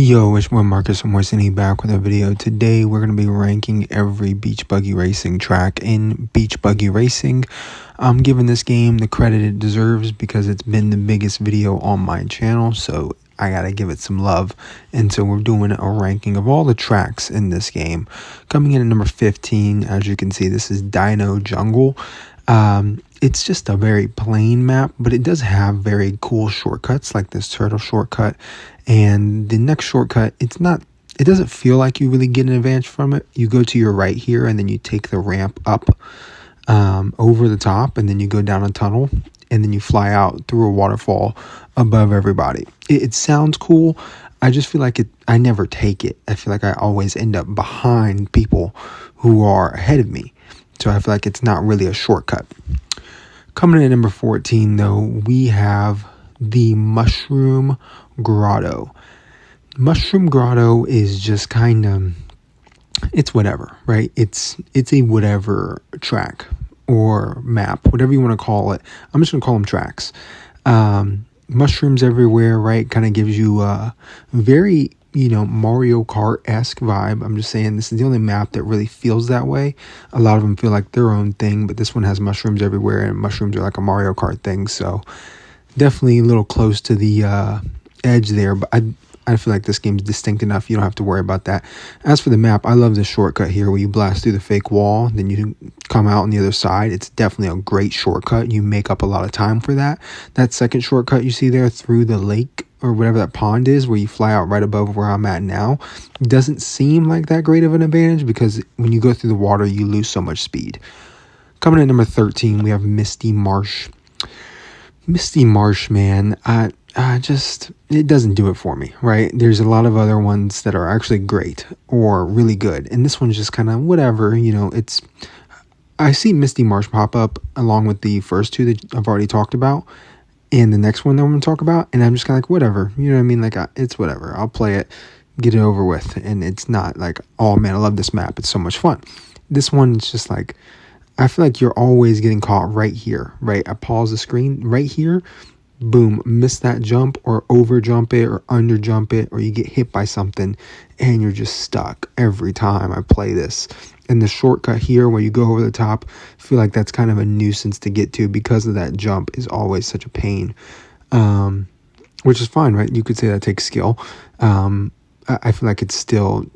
Yo, it's one Marcus from Moistiny back with a video. Today we're going to be ranking every beach buggy racing track in beach buggy racing. I'm giving this game the credit it deserves because it's been the biggest video on my channel, so I gotta give it some love. And so we're doing a ranking of all the tracks in this game. Coming in at number 15, as you can see, this is Dino Jungle. It's just a very plain map, but it does have very cool shortcuts like this turtle shortcut. And the next shortcut, it doesn't feel like you really get an advantage from it. You go to your right here and then you take the ramp up over the top, and then you go down a tunnel and then you fly out through a waterfall above everybody. It sounds cool. I just feel like I never take it. I feel like I always end up behind people who are ahead of me. So I feel like it's not really a shortcut. Coming in at number 14, though, we have the Mushroom Grotto. Mushroom Grotto is just kind of, it's whatever, right? It's a whatever track or map, whatever you want to call it. I'm just going to call them tracks. Mushrooms everywhere, right? Kind of gives you a very, Mario Kart-esque vibe. I'm just saying this is the only map that really feels that way. A lot of them feel like their own thing, but this one has mushrooms everywhere, and mushrooms are like a Mario Kart thing. So definitely a little close to the edge there, but I feel like this game's distinct enough. You don't have to worry about that. As for the map, I love this shortcut here where you blast through the fake wall, then you come out on the other side. It's definitely a great shortcut. You make up a lot of time for that. That second shortcut you see there through the lake or whatever that pond is, where you fly out right above where I'm at now, doesn't seem like that great of an advantage because when you go through the water, you lose so much speed. Coming in at number 13, we have Misty Marsh. Misty Marsh, man, it doesn't do it for me, right? There's a lot of other ones that are actually great or really good, and this one's just kind of whatever. I see Misty Marsh pop up along with the first two that I've already talked about, and the next one that I'm going to talk about, and I'm just kind of like, whatever, you know what I mean? Like, it's whatever. I'll play it, get it over with, and it's not like, oh man, I love this map. It's so much fun. This one is just like, I feel like you're always getting caught right here, right? I pause the screen right here, boom, miss that jump or over jump it or under jump it, or you get hit by something and you're just stuck every time I play this. And the shortcut here where you go over the top, I feel like that's kind of a nuisance to get to because of that jump is always such a pain, which is fine, right? You could say that takes skill. I feel like it's still,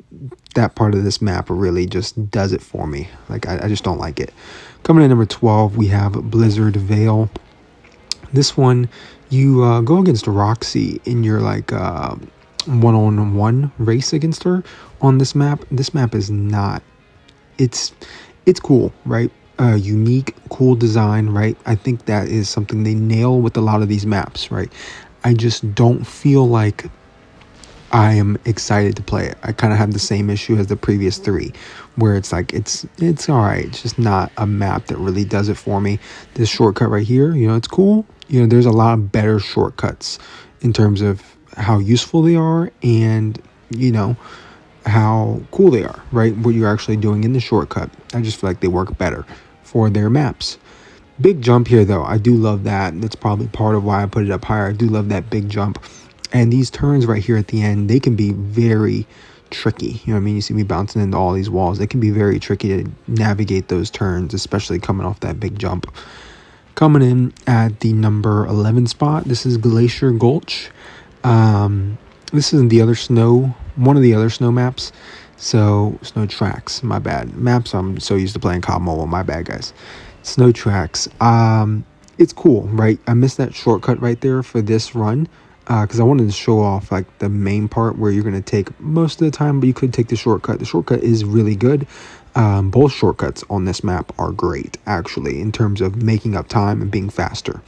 that part of this map really just does it for me. Like, I just don't like it. Coming in at number 12, we have Blizzard Vale. This one, you go against Roxy in your like one-on-one race against her on this map. This map is not, it's cool, right? Unique, cool design, right? I think that is something they nail with a lot of these maps, right? I just don't feel like I am excited to play it. I kind of have the same issue as the previous three, where it's like, it's all right. It's just not a map that really does it for me. This shortcut right here, it's cool. There's a lot of better shortcuts in terms of how useful they are and, how cool they are, right? What you're actually doing in the shortcut. I just feel like they work better for their maps. Big jump here, though. I do love that. That's probably part of why I put it up higher. I do love that big jump. And these turns right here at the end, they can be very tricky. You know what I mean? You see me bouncing into all these walls. They can be very tricky to navigate those turns, especially coming off that big jump. Coming in at the number 11 spot, this is Glacier Gulch. This is one of the other snow maps. So, snow tracks, my bad. Maps, I'm so used to playing COD Mobile, my bad, guys. Snow tracks. It's cool, right? I missed that shortcut right there for this run. Because I wanted to show off like the main part where you're going to take most of the time, but you could take the shortcut. The shortcut is really good. Both shortcuts on this map are great, actually, in terms of making up time and being faster.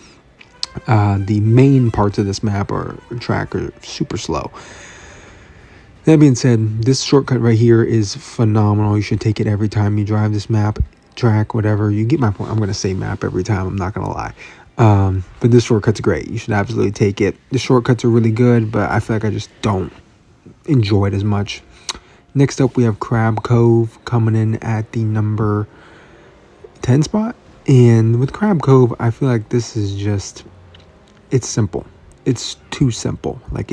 The main parts of this map or track are super slow. That being said, this shortcut right here is phenomenal. You should take it every time you drive this map, track, whatever. You get my point. I'm going to say map every time. I'm not going to lie. But this shortcut's great. You should absolutely take it. The shortcuts are really good, but I feel like I just don't enjoy it as much. Next up, we have Crab Cove coming in at the number 10 spot. And with Crab Cove, I feel like this is just, it's simple. it's too simple. Like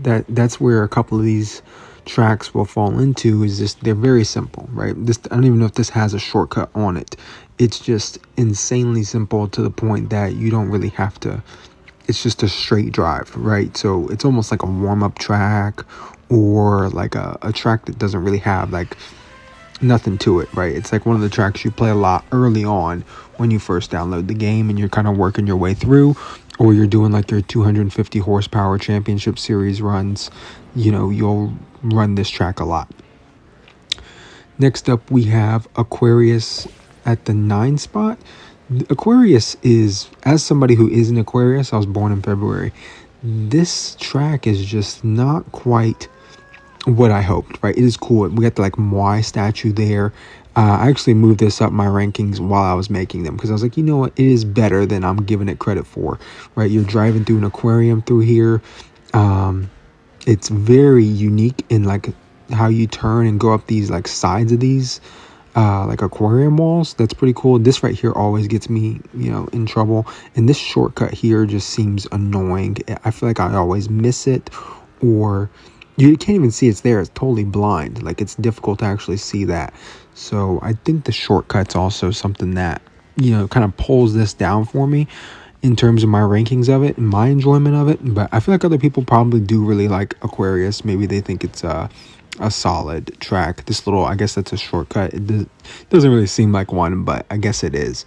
that's where a couple of these tracks will fall into, is just they're very simple, right? This, I don't even know if this has a shortcut on it. It's just insanely simple to the point that you don't really have to, it's just a straight drive, right? So it's almost like a warm-up track, or like a track that doesn't really have like nothing to it, right? It's like one of the tracks you play a lot early on when you first download the game and you're kind of working your way through, or you're doing like your 250 horsepower championship series runs. You know, you'll run this track a lot. Next up, we have Aquarius at the 9 spot. Aquarius is, as somebody who is an Aquarius, I was born in February, this track is just not quite what I hoped, right? It is cool. We got the like Moai statue there. I actually moved this up my rankings while I was making them, because I was like, you know what, it is better than I'm giving it credit for, right? You're driving through an aquarium through here. It's very unique in like how you turn and go up these like sides of these like aquarium walls. That's pretty cool. This right here always gets me, you know, in trouble, and this shortcut here just seems annoying. I feel like I always miss it, or you can't even see it's there. It's totally blind. Like, it's difficult to actually see that. So I think the shortcut's also something that, you know, kind of pulls this down for me in terms of my rankings of it and my enjoyment of it. But I feel like other people probably do really like Aquarius. Maybe they think it's a solid track. This little, I guess that's a shortcut. It doesn't really seem like one, but I guess it is.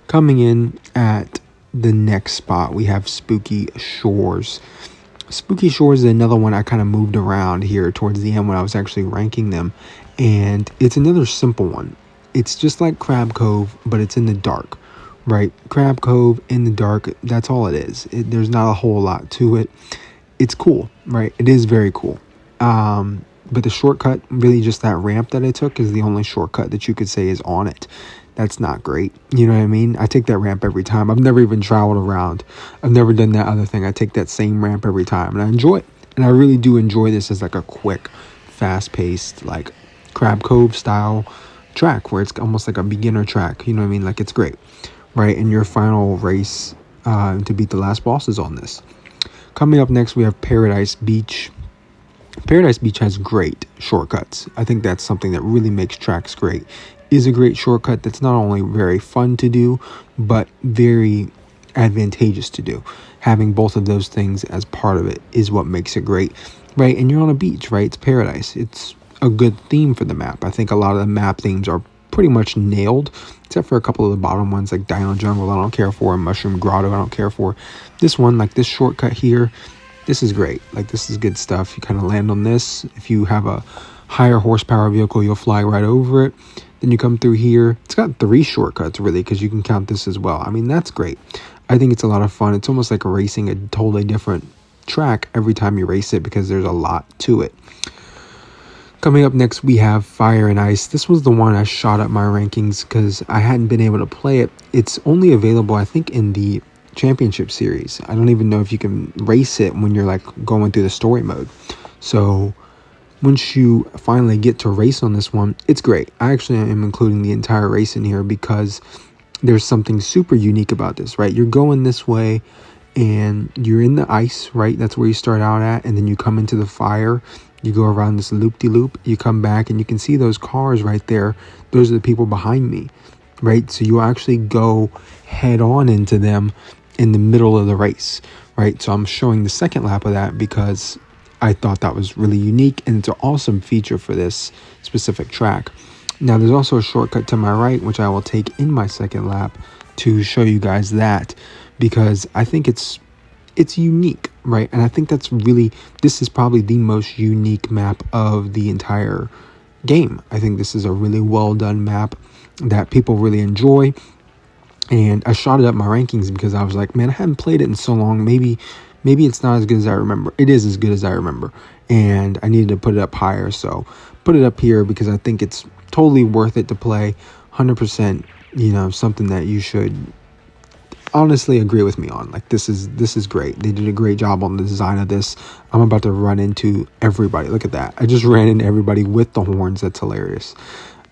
Coming in at the next spot, we have Spooky Shores. Spooky Shores is another one I kind of moved around here towards the end when I was actually ranking them, and it's another simple one. It's just like Crab Cove, but it's in the dark, right? Crab Cove in the dark, that's all it is. There's not a whole lot to it. It's cool, right? It is very cool. But the shortcut, really just that ramp that I took, is the only shortcut that you could say is on it. That's not great. You know what I mean? I take that ramp every time. I've never even traveled around. I've never done that other thing. I take that same ramp every time, and I enjoy it. And I really do enjoy this as like a quick, fast-paced, like Crab Cove style track, where it's almost like a beginner track. You know what I mean? Like, it's great, right? And your final race to beat the last boss is on this. Coming up next, we have Paradise Beach. Paradise Beach has great shortcuts. I think that's something that really makes tracks great. Is a great shortcut that's not only very fun to do, but very advantageous to do. Having both of those things as part of it is what makes it great, right? And you're on a beach, right? It's paradise. It's a good theme for the map. I think a lot of the map themes are pretty much nailed, except for a couple of the bottom ones like Dino Jungle I don't care for, and Mushroom Grotto I don't care for. This one, like this shortcut here, this is great. Like, this is good stuff. You kind of land on this. If you have a higher horsepower vehicle, you'll fly right over it. Then you come through here. It's got 3 shortcuts, really, because you can count this as well. I mean, that's great. I think it's a lot of fun. It's almost like racing a totally different track every time you race it, because there's a lot to it. Coming up next, we have Fire and Ice. This was the one I shot up my rankings because I hadn't been able to play it. It's only available, I think, in the championship series. I don't even know if you can race it when you're like going through the story mode. So once you finally get to race on this one, it's great. I actually am including the entire race in here because there's something super unique about this, right? You're going this way and you're in the ice, right? That's where you start out at, and then you come into the fire. You go around this loop-de-loop, you come back, and you can see those cars right there. Those are the people behind me, right? So you actually go head on into them in the middle of the race, right? So I'm showing the second lap of that because I thought that was really unique, and it's an awesome feature for this specific track. Now, there's also a shortcut to my right, which I will take in my second lap to show you guys that, because I think it's unique, right? And I think that's really, this is probably the most unique map of the entire game. I think this is a really well done map that people really enjoy. And I shot it up my rankings because I was like, man, I haven't played it in so long. Maybe it's not as good as I remember. It is as good as I remember. And I needed to put it up higher. So put it up here because I think it's totally worth it to play. 100%, you know, something that you should honestly agree with me on. Like, this is great. They did a great job on the design of this. I'm about to run into everybody. Look at that. I just ran into everybody with the horns. That's hilarious.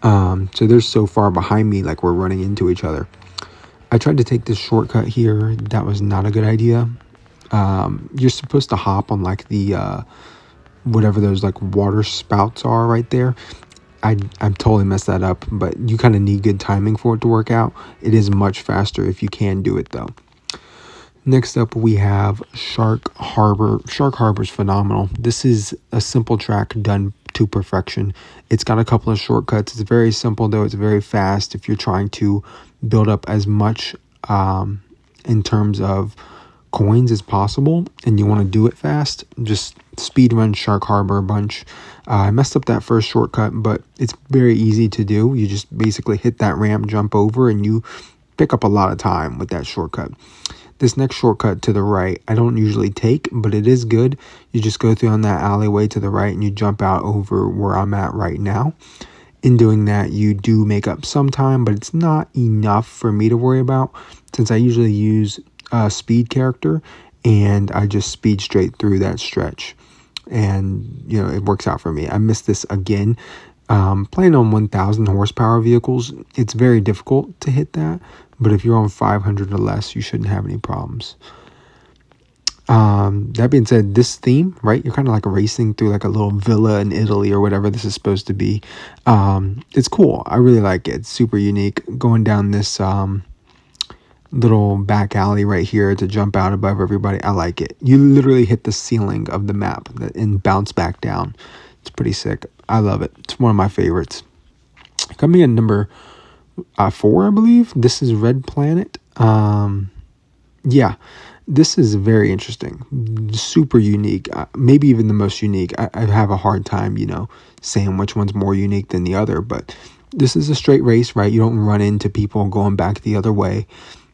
So they're so far behind me, like we're running into each other. I tried to take this shortcut here. That was not a good idea. You're supposed to hop on like the whatever those like water spouts are right there. I'm totally messed that up, but you kind of need good timing for it to work out. It is much faster if you can do it though. Next up, we have Shark Harbor. Shark Harbor is phenomenal. This is a simple track done to perfection. It's got a couple of shortcuts. It's very simple though. It's very fast if you're trying to build up as much in terms of coins as possible and you want to do it fast. Just speed run Shark Harbor a bunch. I messed up that first shortcut, but it's very easy to do. You just basically hit that ramp, jump over, and you pick up a lot of time with that shortcut. This next shortcut to the right, I don't usually take, but it is good. You just go through on that alleyway to the right and you jump out over where I'm at right now. In doing that, you do make up some time, but it's not enough for me to worry about since I usually use a speed character and I just speed straight through that stretch. And, you know, it works out for me. I missed this again. Playing on 1,000 horsepower vehicles, it's very difficult to hit that. But if you're on 500 or less, you shouldn't have any problems. That being said, this theme, right? You're kind of like racing through like a little villa in Italy or whatever this is supposed to be. It's cool. I really like it. It's super unique. Going down this little back alley right here to jump out above everybody. I like it. You literally hit the ceiling of the map and bounce back down. It's pretty sick. I love it. It's one of my favorites. Coming in number 4, I believe. This is Red Planet. Yeah, this is very interesting. Super unique. Maybe even the most unique. I have a hard time, saying which one's more unique than the other. But this is a straight race, right? You don't run into people going back the other way.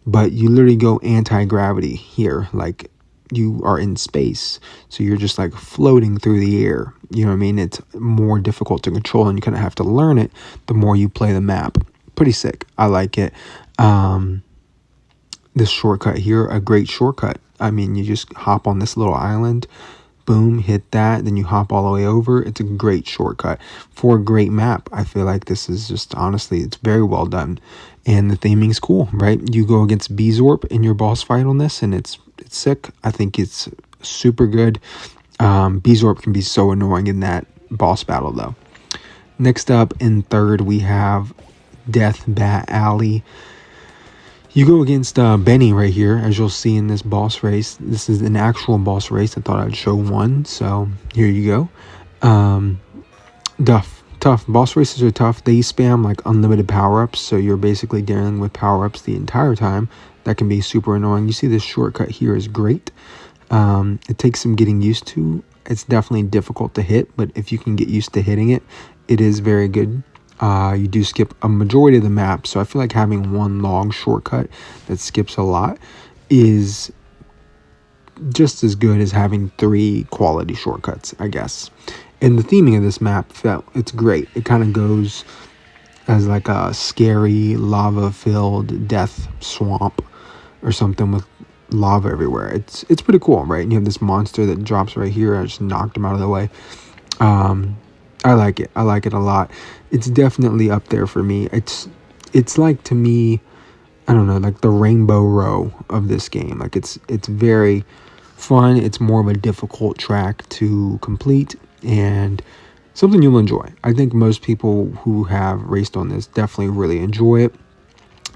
But you literally go anti-gravity here. Like, you are in space. So you're just like floating through the air. You know what I mean? It's more difficult to control and you kind of have to learn it the more you play the map. Pretty sick. I like it. This shortcut here, a great shortcut. I mean, you just hop on this little island, boom, hit that, then you hop all the way over. It's a great shortcut for a great map. I feel like this is just, honestly, it's very well done. And the theming's cool, right? You go against Beezorp in your boss fight on this, and it's sick. I think it's super good. Beezorp can be so annoying in that boss battle, though. Next up, in third, we have Death Bat Alley. You go against Benny right here, as you'll see in this boss race. This is an actual boss race. I thought I'd show one, so here you go. Tough. Boss races are tough. They spam like unlimited power-ups, so you're basically dealing with power-ups the entire time. That can be super annoying. You see this shortcut here is great. It takes some getting used to. It's definitely difficult to hit, but if you can get used to hitting it, it is very good. You do skip a majority of the map, so I feel like having one long shortcut that skips a lot is just as good as having 3 quality shortcuts, I guess. And the theming of this map, it's great. It kind of goes as like a scary lava-filled death swamp or something with lava everywhere. It's pretty cool, right? And you have this monster that drops right here. I just knocked him out of the way. I like it. I like it a lot. It's definitely up there for me. It's like, to me, I don't know, like the Rainbow Row of this game. Like it's very fun. It's more of a difficult track to complete and something you'll enjoy. I think most people who have raced on this definitely really enjoy it.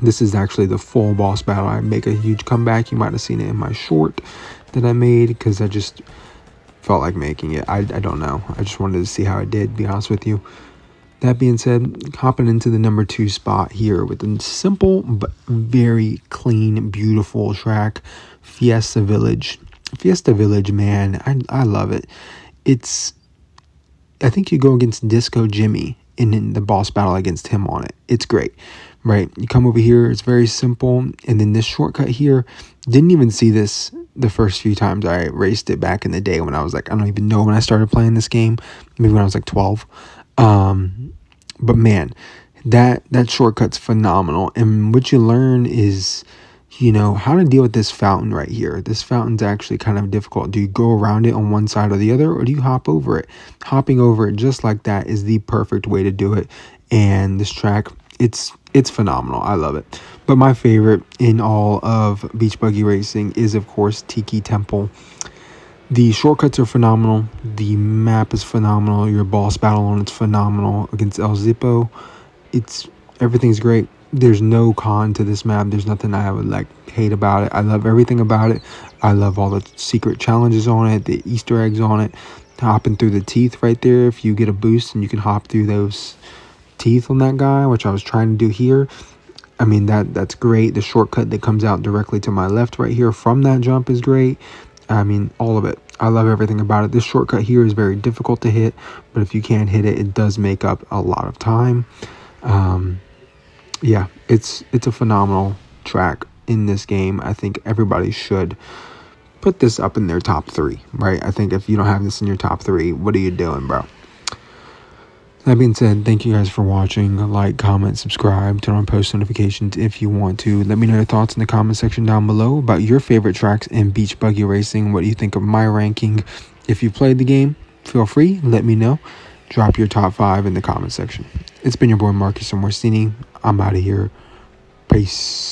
This is actually the full boss battle. I make a huge comeback. You might have seen it in my short that I made because I just felt like making it. I don't know. I just wanted to see how it did, to be honest with you. That being said, hopping into the number 2 spot here with a simple but very clean, beautiful track, Fiesta Village. Fiesta Village, man, I love it. I think you go against Disco Jimmy in the boss battle against him on it. It's great, right? You come over here, it's very simple, and then this shortcut here, didn't even see this the first few times I raced it back in the day when I was like, I don't even know when I started playing this game, maybe when I was like 12. But man, that shortcut's phenomenal. And what you learn is, how to deal with this fountain right here. This fountain's actually kind of difficult. Do you go around it on one side or the other, or do you hop over it? Hopping over it just like that is the perfect way to do it. And this track it's phenomenal. I love it. But my favorite in all of beach buggy racing is, of course, Tiki Temple. The shortcuts are phenomenal. The map is phenomenal. Your boss battle on it's phenomenal against El Zippo. It's everything's great. There's no con to this map. There's nothing I would like hate about it. I love everything about it. I love all the secret challenges on it, the Easter eggs on it, hopping through the teeth right there. If you get a boost and you can hop through those teeth on that guy, which I was trying to do here. I mean, that's great. The shortcut that comes out directly to my left right here from that jump is great. I mean, all of it. I love everything about it. This shortcut here is very difficult to hit, but if you can't hit it, it does make up a lot of time. Yeah, it's a phenomenal track in this game. I think everybody should put this up in their top 3, right? I think if you don't have this in your top 3, what are you doing, bro? That being said, thank you guys for watching. Like, comment, subscribe, turn on post notifications if you want to. Let me know your thoughts in the comment section down below about your favorite tracks in beach buggy racing. What do you think of my ranking? If you played the game, feel free, let me know. Drop your top 5 in the comment section. It's been your boy Marcus Morsini. I'm out of here. Peace.